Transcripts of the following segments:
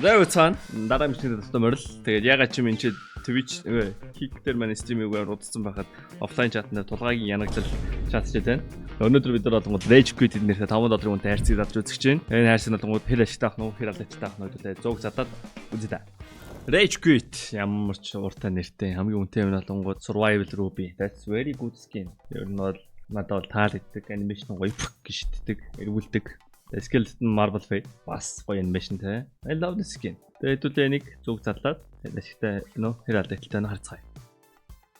За үцхан дараа мэдээ тустай морил. Тэгээд ягаад ч юм энэ Twitch Kick дээр манай стримийг удацсан байхад офлайн чатанд тулгаагийн янаглал чатчээд байна. Өнөөдөр бид нар болонгод Rage Quit нэртэй $5 үнэтэй хайрцгийг задж үзэж байна. Энэ хайрцаг болонгод хэл ашигтай авах нь хэл алдагтай авах нь гэдэг зөг задаад үзье та. Rage Quit ямар ч уртай нэртэй хамгийн үнэтэй юм болонгод Survival Ruby. That's very good skin. Ер нь бол надад бол таалагддаг, анимашн гоё гიშддэг, эргүүлдэг. Skeleton Marble Fate бас гоё анимашн те. I love the skin. Тэгээд хэдүүлээ нэг зүг задлаад ашигтай нөө хэр алдагтай нь харцгаая.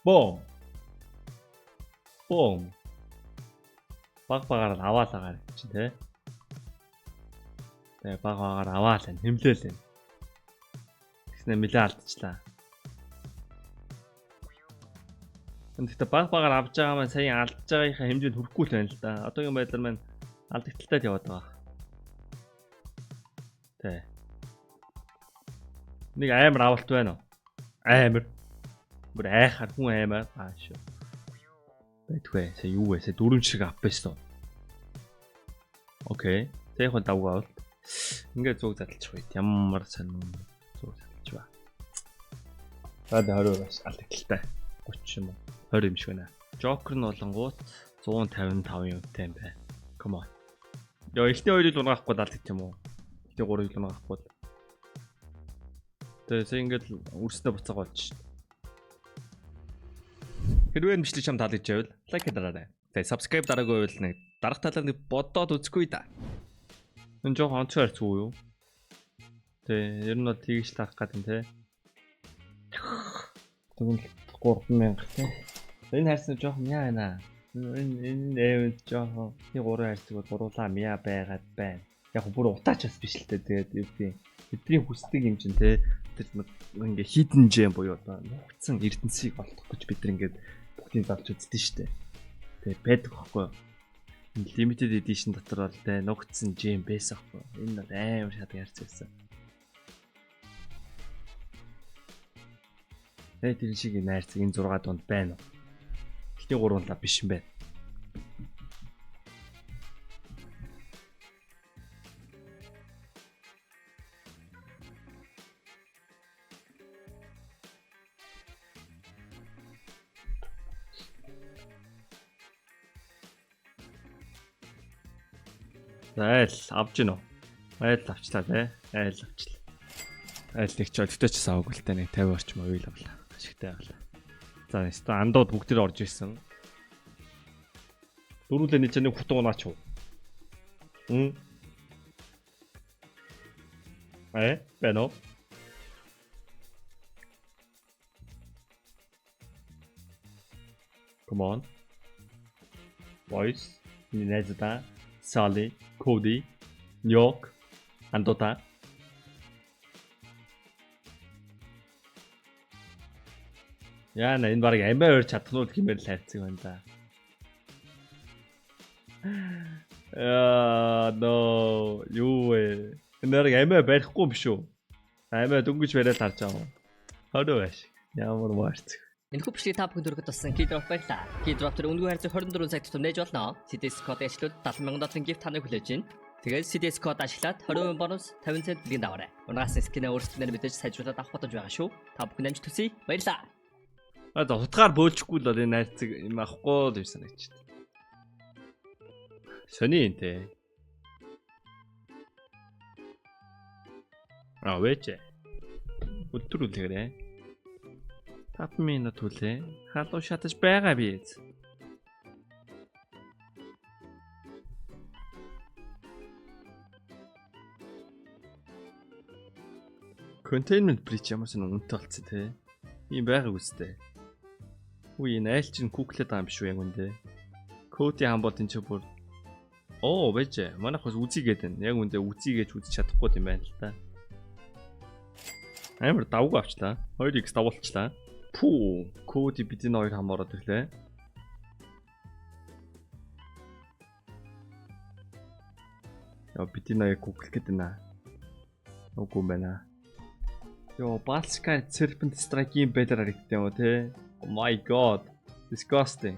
Boom. Boom. Баг-багаар аваалаагаар чинь те. Тэгээд баг-багаар аваалаа нэмлээлээ. Тэгснэ мэлээ алдчихлаа. Гэхдээ баг-багаар авж байгаа маань сая алдж байгаагийн хэмжээнд хүрэхгүй л байна л да. Одоогийн байдлаар маань алдагталтай яваад байгаа. Тэ. Нэг амар авалт байна уу? Амар. Бүр айхаар хүн аймаар аашаа. Байтгүй. Сая юу вэ? Сая 4 шиг ав байсан. Окей. Тэг яг давг авалт. Ингээд зүг задлчих үед ямар сонир зүг задлж ба. За 20 бас алдагталтай. 30 юм уу? 20 юм шиг байна. Joker нь болонгууд 155 юмтай юм байна. Come on. Яа, ихний хоёрыг унгахгүй даалдаг юм уу? Ихний гурыг унгахгүй. Тэгээд ингээд үрснэ буцааг болж. Хэрвээ мэдлэг чам таалагдж байвал лайк дараарай. Тэгээд subscribe дараагүй байвал нэг дарах талаар нэг бодоод үзгүй да. Энэ жоо онцгой харцгүй юу? Тэгээд ер нь бол тгийж таах гэдэг те. Тэгвэл 3000 те. Энэ хайрсан жоохон яа байна. Энэ жоохон тий 3 хайрцаг бол гуруулаа мяа байгаад байна. Яг бүр утаач бас биш л дээ. Тэгээд юу гэдэг бидний хүсдэг юм чинь те. Тэр ингээ хидэн жим буюу одоо нухацсан эрдэнсийг олдох гэж бид нар ингээд бүгдийг давж үздэг штэ. Тэгээд байдаг аахгүй. Limited edition дотор бол те нухацсан жим байсан аахгүй. Энэ бол амар шат ярьц байсан. Тэр шиг найрцаг энэ 6 донд байна уу? Ихний 3 лав биш юм байна. Айл авч гин үү? Айл авчлаа те. Айл авчлаа. Айл нэг ч өлтөч савг үлтэй нэг 50 орчим ойл авлаа. Ашигтай авлаа. За нэстэ андууд бүгд төр орж ирсэн. Дөрүүлээ нэг нэг хутг унаач уу? Бэно. Come on. Boys, Ninezda, Sally, Cody, New York, Andota. Яа на энэ баг амиа өөр чадхнууд гэмээр л хайцдаг байна да. No, юу вэ? Энэ баг амиа барихгүй юм шүү. Амиа дөнгөж бариад харж байгаа юм. Хадуу байж. Ямар маарц. Энэ хүчний та бүхэн дөрөвд туссан Keydrop байлаа. Keydrop төр үнгүй харьцаг 24 цаг тутам нээж болно. CDS код ашиглаад 70,000 гифт таныг хүлээж байна. Тэгээд CDS код ашиглаад 20% бонус 50 цент бэлгийн даваарай. Унгаас скинээ өөрсдөө мэдээж сайжруулаад авах бодож байгаа шүү. Та бүхэн амжилт хүсье. Баярлалаа. Одоо хутгаар бөөлчихгүй л бол энэ найрцаг юм авахгүй л юм санагчд. Сони энтэй. Вэж. Өдөр үлгэрээ. 5 минут хүлээ. Халуу шатаж байгаа биз. Containment breach ямар ч үнэтэй болцсон те. Ийм байгааг үстэй. Үгүй энэ айл чинь куклээд байгаа юм шүү яг үндэ. Коди хамбот энэ ч бүр вэж. Манайх бас үзийгээд байна. Яг үндэ үзийгээж үзэж чадахгүй юм байна л та. Амар давгүй авчлаа. 2x давуулчлаа. Пүү, коди бидний хоёр хамаараад ирлээ. Яа бидний хоёр гуглах гэдэг нэ. Үгүй байна. Йоо, Balskar Serpent Strike-ийн байлаар харагдсан юм уу те? Oh my god. Disgusting.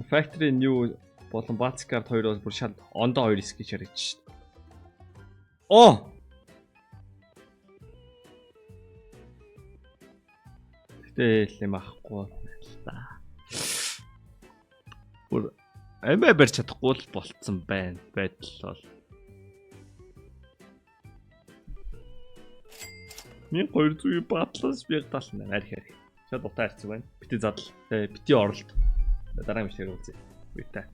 Factory New болон Balskar 2-оос бүр шал ондоо 2 скич харагдчих. Тэгэл юм ахгүй л та. Бүр амиа барьж чадахгүй л болцсон байна. Байдал бол. 1200 батлаас 1070 арих. Шууд утаа харцаг байна. Бити задал. Бити оролт. Дараа нь мишээр үзье. Үгүй та.